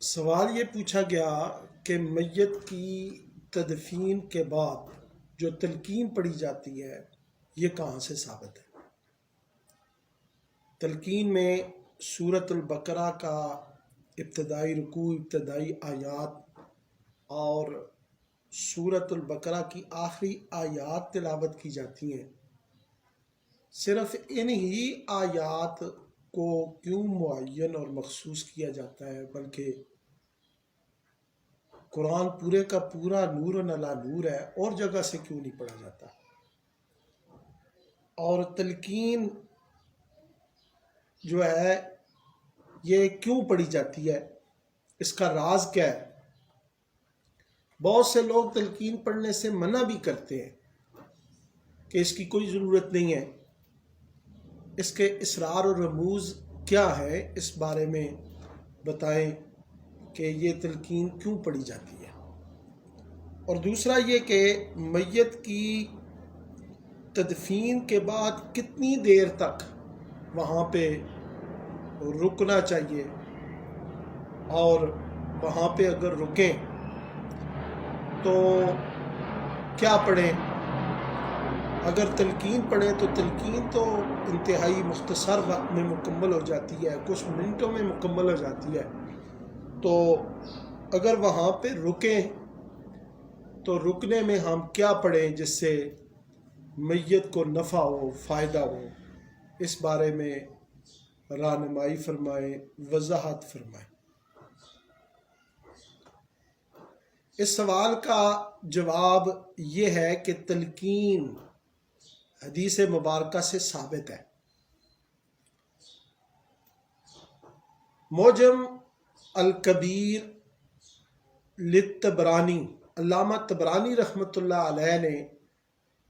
سوال یہ پوچھا گیا کہ میت کی تدفین کے بعد جو تلقین پڑھی جاتی ہے یہ کہاں سے ثابت ہے؟ تلقین میں سورۃ البقرہ کا ابتدائی رکوع، ابتدائی آیات اور سورۃ البقرہ کی آخری آیات تلاوت کی جاتی ہیں۔ صرف ان ہی آیات کو کیوں معین اور مخصوص کیا جاتا ہے، بلکہ قرآن پورے کا پورا نور علی نور ہے، اور جگہ سے کیوں نہیں پڑھا جاتا؟ اور تلقین جو ہے یہ کیوں پڑھی جاتی ہے، اس کا راز کیا ہے؟ بہت سے لوگ تلقین پڑھنے سے منع بھی کرتے ہیں کہ اس کی کوئی ضرورت نہیں ہے۔ اس کے اسرار و رموز کیا ہے، اس بارے میں بتائیں کہ یہ تلقین کیوں پڑھی جاتی ہے۔ اور دوسرا یہ کہ میت کی تدفین کے بعد کتنی دیر تک وہاں پہ رکنا چاہیے، اور وہاں پہ اگر رکیں تو کیا پڑھیں۔ اگر تلقین پڑھیں تو تلقین تو انتہائی مختصر وقت میں مکمل ہو جاتی ہے، کچھ منٹوں میں مکمل ہو جاتی ہے۔ تو اگر وہاں پہ رکیں تو رکنے میں ہم کیا پڑھیں جس سے میت کو نفع ہو، فائدہ ہو، اس بارے میں رہنمائی فرمائیں، وضاحت فرمائیں۔ اس سوال کا جواب یہ ہے کہ تلقین حدیث مبارکہ سے ثابت ہے۔ موجم الکبیر للطبرانی، علامہ طبرانی رحمۃ اللہ علیہ نے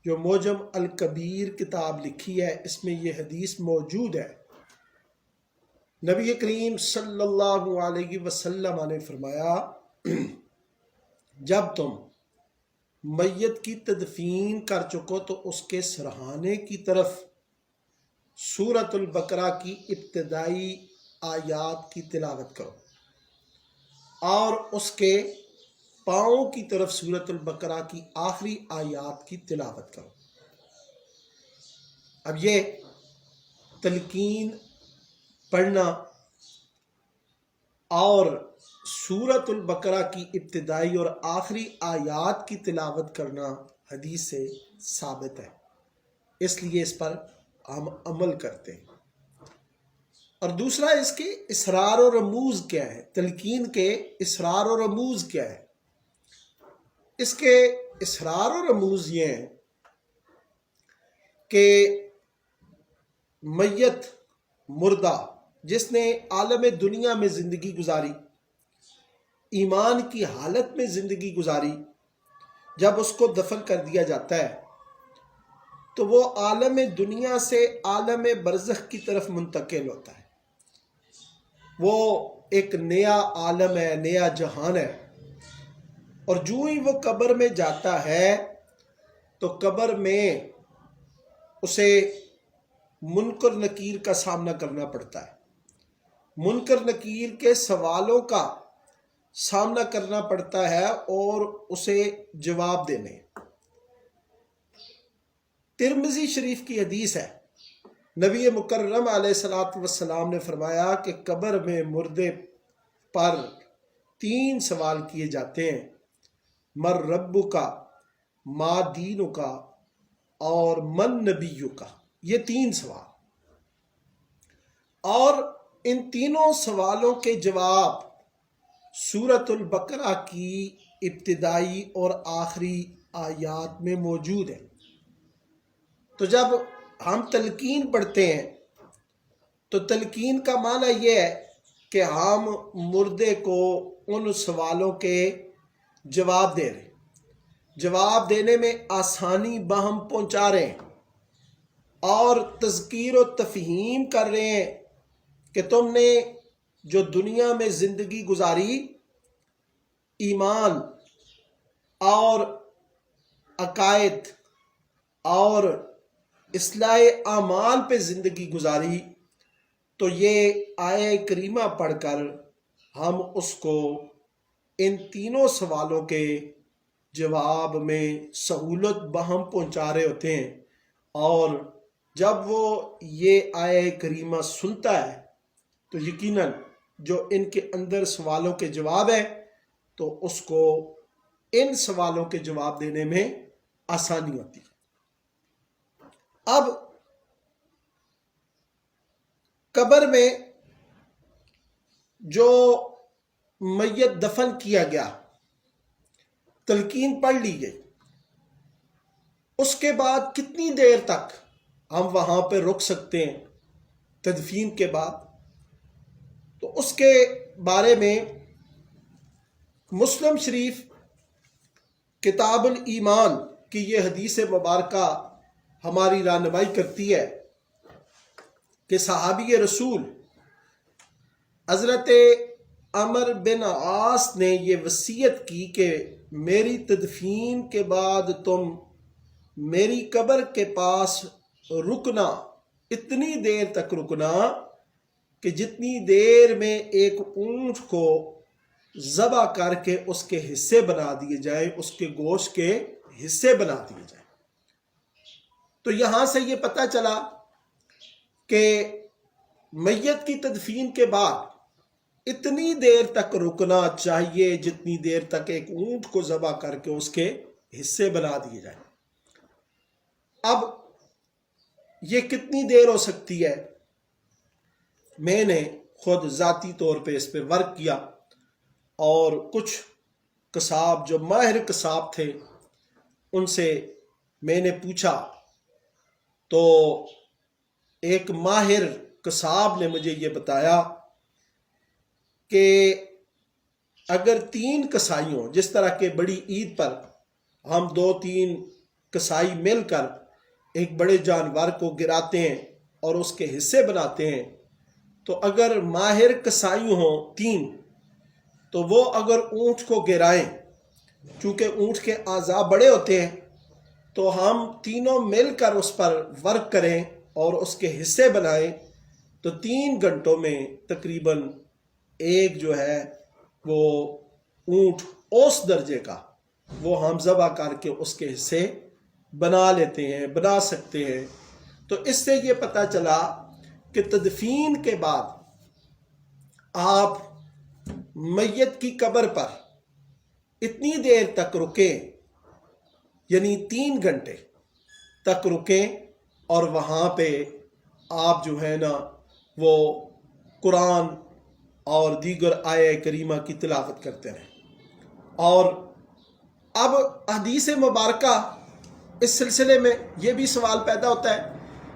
جو موجم الکبیر کتاب لکھی ہے، اس میں یہ حدیث موجود ہے۔ نبی کریم صلی اللہ علیہ وسلم نے فرمایا، جب تم میت کی تدفین کر چکو تو اس کے سرہانے کی طرف سورۃ البقرہ کی ابتدائی آیات کی تلاوت کرو، اور اس کے پاؤں کی طرف سورۃ البقرہ کی آخری آیات کی تلاوت کرو۔ اب یہ تلقین پڑھنا اور سورۃ البقرہ کی ابتدائی اور آخری آیات کی تلاوت کرنا حدیث سے ثابت ہے، اس لیے اس پر ہم عمل کرتے ہیں۔ اور دوسرا، اس کے اسرار و رموز کیا ہے، تلقین کے اسرار و رموز کیا ہے؟ اس کے اسرار و رموز یہ ہیں کہ میت مردہ جس نے عالم دنیا میں زندگی گزاری، ایمان کی حالت میں زندگی گزاری، جب اس کو دفن کر دیا جاتا ہے تو وہ عالم دنیا سے عالم برزخ کی طرف منتقل ہوتا ہے۔ وہ ایک نیا عالم ہے، نیا جہان ہے، اور جو ہی وہ قبر میں جاتا ہے تو قبر میں اسے منکر نکیر کا سامنا کرنا پڑتا ہے۔ منکر نکیر کے سوالوں کا سامنا کرنا پڑتا ہے اور اسے جواب دینے۔ ترمذی شریف کی حدیث ہے، نبی مکرم علیہ الصلوۃ والسلام نے فرمایا کہ قبر میں مردے پر 3 سوال کیے جاتے ہیں، من ربک، ما دینک، اور من نبیک۔ یہ 3 سوال، اور ان تینوں سوالوں کے جواب سورۃ البقرہ کی ابتدائی اور آخری آیات میں موجود ہیں۔ تو جب ہم تلقین پڑھتے ہیں تو تلقین کا معنی یہ ہے کہ ہم مردے کو ان سوالوں کے جواب دے رہے ہیں، جواب دینے میں آسانی بہم پہنچا رہے ہیں، اور تذکیر و تفہیم کر رہے ہیں کہ تم نے جو دنیا میں زندگی گزاری، ایمان اور عقائد اور اصلاح اعمال پہ زندگی گزاری، تو یہ آیہ کریمہ پڑھ کر ہم اس کو ان تینوں سوالوں کے جواب میں سہولت بہم پہنچا رہے ہوتے ہیں، اور جب وہ یہ آیہ کریمہ سنتا ہے تو یقیناً جو ان کے اندر سوالوں کے جواب ہے تو اس کو ان سوالوں کے جواب دینے میں آسانی ہوتی ہے۔ اب قبر میں جو میت دفن کیا گیا، تلقین پڑھ لی گئی، اس کے بعد کتنی دیر تک ہم وہاں پہ رک سکتے ہیں تدفین کے بعد؟ تو اس کے بارے میں مسلم شریف کتاب الایمان کی یہ حدیث مبارکہ ہماری رہنمائی کرتی ہے کہ صحابی رسول حضرت عمر بن عاص نے یہ وصیت کی کہ میری تدفین کے بعد تم میری قبر کے پاس رکنا، اتنی دیر تک رکنا کہ جتنی دیر میں ایک اونٹ کو ذبح کر کے اس کے حصے بنا دیے جائیں، اس کے گوشت کے حصے بنا دیے جائیں۔ تو یہاں سے یہ پتہ چلا کہ میت کی تدفین کے بعد اتنی دیر تک رکنا چاہیے جتنی دیر تک ایک اونٹ کو ذبح کر کے اس کے حصے بنا دیے جائیں۔ اب یہ کتنی دیر ہو سکتی ہے؟ میں نے خود ذاتی طور پہ اس پہ ورک کیا، اور کچھ قصاب جو ماہر قصاب تھے ان سے میں نے پوچھا، تو ایک ماہر قصاب نے مجھے یہ بتایا کہ اگر 3 کسائی ہوں، جس طرح کہ بڑی عید پر ہم 2-3 کسائی مل کر ایک بڑے جانور کو گراتے ہیں اور اس کے حصے بناتے ہیں، تو اگر ماہر کسائی ہوں 3 تو وہ اگر اونٹ کو گرائیں، چونکہ اونٹ کے اعضاء بڑے ہوتے ہیں، تو ہم تینوں مل کر اس پر ورک کریں اور اس کے حصے بنائیں تو 3 گھنٹوں میں تقریباً ایک جو ہے وہ اونٹ اوس درجے کا وہ ہم ذبح کر کے اس کے حصے بنا لیتے ہیں، بنا سکتے ہیں۔ تو اس سے یہ پتہ چلا کہ تدفین کے بعد آپ میت کی قبر پر اتنی دیر تک رکیں، یعنی 3 گھنٹے تک رکیں، اور وہاں پہ آپ جو ہے نا وہ قرآن اور دیگر آیہ کریمہ کی تلاوت کرتے رہیں۔ اور اب حدیث مبارکہ اس سلسلے میں یہ بھی سوال پیدا ہوتا ہے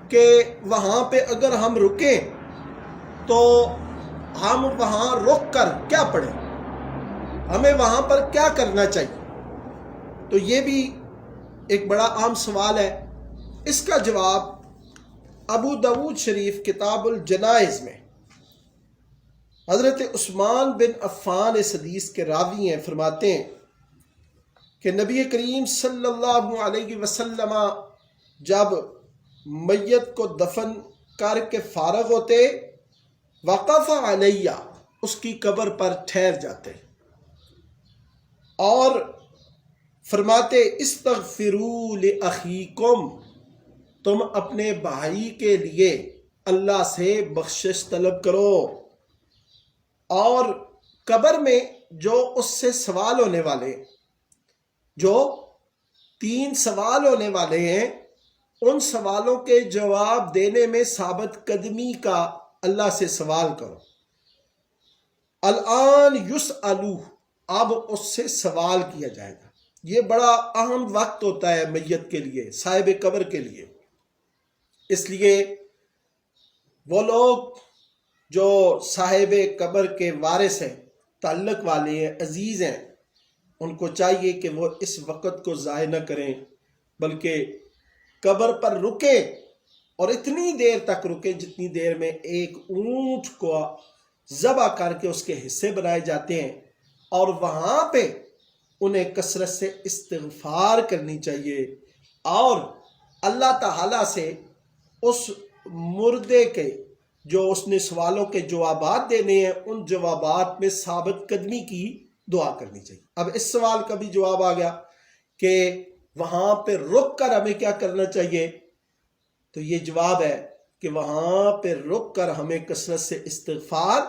کہ وہاں پہ اگر ہم رکیں تو ہم وہاں رک کر کیا پڑھیں، ہمیں وہاں پر کیا کرنا چاہیے؟ تو یہ بھی ایک بڑا عام سوال ہے۔ اس کا جواب ابو داود شریف کتاب الجنائز میں حضرت عثمان بن عفان اس حدیث کے راوی ہیں، فرماتے ہیں کہ نبی کریم صلی اللہ علیہ وسلم جب میت کو دفن کر کے فارغ ہوتے، وقف علیہ، اس کی قبر پر ٹھہر جاتے اور فرماتے استغفروا لأخیکم، تم اپنے بھائی کے لیے اللہ سے بخشش طلب کرو۔ اور قبر میں جو اس سے سوال ہونے والے، جو 3 سوال ہونے والے ہیں، ان سوالوں کے جواب دینے میں ثابت قدمی کا اللہ سے سوال کرو۔ الآن یسألو، اب اس سے سوال کیا جائے گا۔ یہ بڑا اہم وقت ہوتا ہے میت کے لیے، صاحب قبر کے لیے۔ اس لیے وہ لوگ جو صاحب قبر کے وارث ہیں، تعلق والے ہیں، عزیز ہیں، ان کو چاہیے کہ وہ اس وقت کو ضائع نہ کریں، بلکہ قبر پر رکیں، اور اتنی دیر تک رکیں جتنی دیر میں ایک اونٹ کو ذبح کر کے اس کے حصے بنائے جاتے ہیں، اور وہاں پہ انہیں کثرت سے استغفار کرنی چاہیے، اور اللہ تعالیٰ سے اس مردے کے جو اس نے سوالوں کے جوابات دینے ہیں ان جوابات میں ثابت قدمی کی دعا کرنی چاہیے۔ اب اس سوال کا بھی جواب آ گیا کہ وہاں پہ رک کر ہمیں کیا کرنا چاہیے، تو یہ جواب ہے کہ وہاں پہ رک کر ہمیں کثرت سے استغفار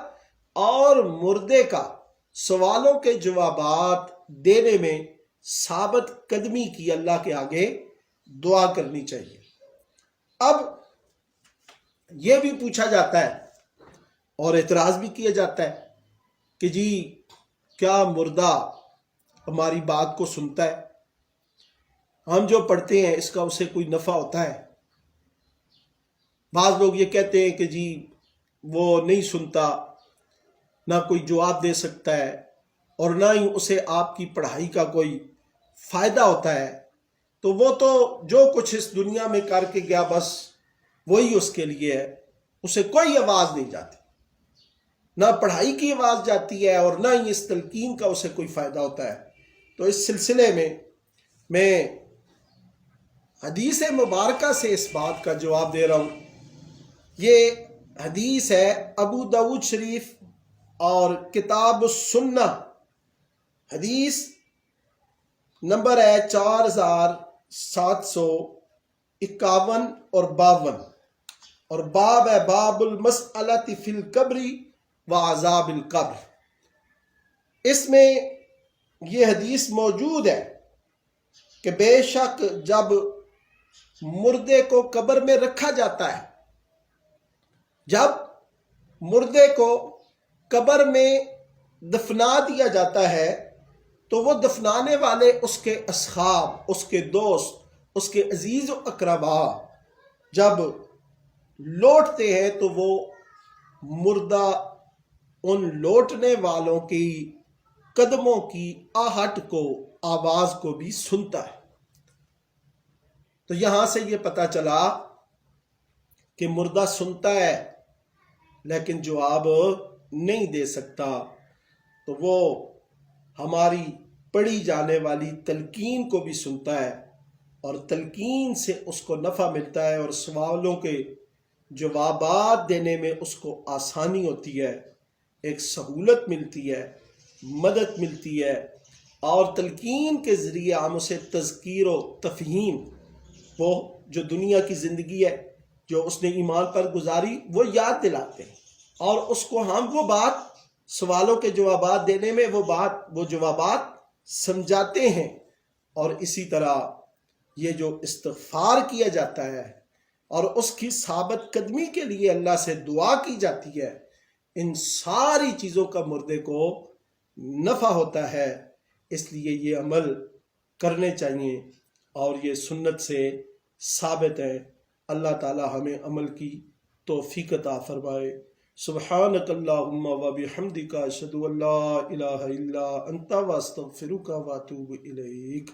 اور مردے کا سوالوں کے جوابات دینے میں ثابت قدمی کی اللہ کے آگے دعا کرنی چاہیے۔ اب یہ بھی پوچھا جاتا ہے اور اعتراض بھی کیا جاتا ہے کہ جی کیا مردہ ہماری بات کو سنتا ہے؟ ہم جو پڑھتے ہیں اس کا اسے کوئی نفع ہوتا ہے؟ بعض لوگ یہ کہتے ہیں کہ جی وہ نہیں سنتا، نہ کوئی جواب دے سکتا ہے اور نہ ہی اسے آپ کی پڑھائی کا کوئی فائدہ ہوتا ہے، تو وہ تو جو کچھ اس دنیا میں کر کے گیا بس وہی اس کے لیے ہے، اسے کوئی آواز نہیں جاتی، نہ پڑھائی کی آواز جاتی ہے اور نہ ہی اس تلقین کا اسے کوئی فائدہ ہوتا ہے۔ تو اس سلسلے میں حدیث مبارکہ سے اس بات کا جواب دے رہا ہوں۔ یہ حدیث ہے ابو داؤد شریف اور کتاب السنہ، حدیث نمبر ہے 4751 اور 52، اور باب ہے باب المسألۃ فی القبر وعذاب القبر۔ اس میں یہ حدیث موجود ہے کہ بے شک جب مردے کو قبر میں رکھا جاتا ہے، جب مردے کو قبر میں دفنا دیا جاتا ہے تو وہ دفنانے والے اس کے اصحاب، اس کے دوست، اس کے عزیز و اقربا جب لوٹتے ہیں تو وہ مردہ ان لوٹنے والوں کی قدموں کی آہٹ کو، آواز کو بھی سنتا ہے۔ تو یہاں سے یہ پتہ چلا کہ مردہ سنتا ہے لیکن جواب نہیں دے سکتا، تو وہ ہماری پڑھی جانے والی تلقین کو بھی سنتا ہے اور تلقین سے اس کو نفع ملتا ہے اور سوالوں کے جوابات دینے میں اس کو آسانی ہوتی ہے، ایک سہولت ملتی ہے، مدد ملتی ہے، اور تلقین کے ذریعے ہم اسے تذکیر و تفہیم، وہ جو دنیا کی زندگی ہے جو اس نے ایمان پر گزاری وہ یاد دلاتے ہیں، اور اس کو ہم وہ بات سوالوں کے جوابات دینے میں وہ جوابات سمجھاتے ہیں۔ اور اسی طرح یہ جو استغفار کیا جاتا ہے اور اس کی ثابت قدمی کے لیے اللہ سے دعا کی جاتی ہے، ان ساری چیزوں کا مردے کو نفع ہوتا ہے، اس لیے یہ عمل کرنے چاہیے اور یہ سنت سے ثابت ہے۔ اللہ تعالی ہمیں عمل کی توفیق عطا فرمائے۔ سبحانک اللہم و بحمدک اشہد ان لا الہ الا انت واستغفرک واتوب الیک۔